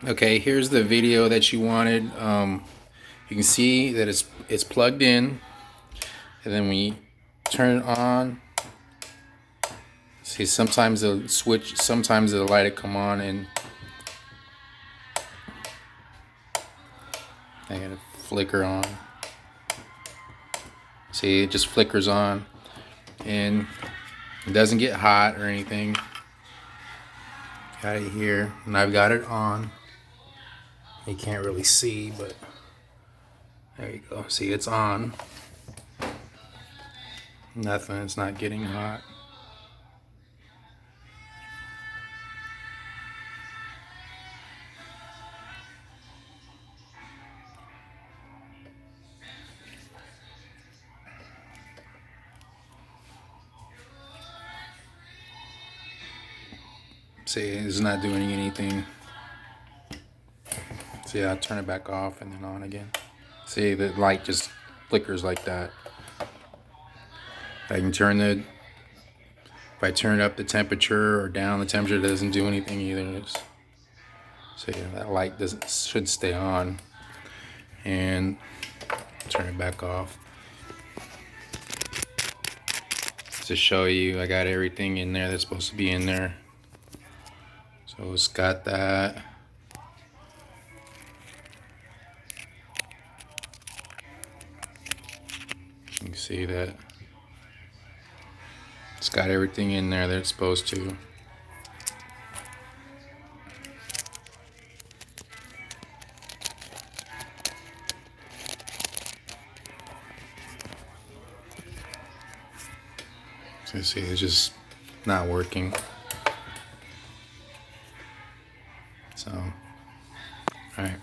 Okay, here's the video that you wanted. You can see that it's plugged in, and then when you turn it on, see sometimes the switch, sometimes the light will come on, and I gotta flicker on. See, it just flickers on, and it doesn't get hot or anything. Got it here, and I've got it on. You can't really see, but there you go. See, it's on. Nothing, it's not getting hot. See, it's not doing anything. See, I'll turn it back off and then on again. See, the light just flickers like that. I can turn the, if I turn up the temperature or down the temperature, it doesn't do anything either. So yeah, that light should stay on. And turn it back off. To show you, I got everything in there that's supposed to be in there. So it's got that. You can see that it's got everything in there that it's supposed to. So you see, it's just not working. So, all right.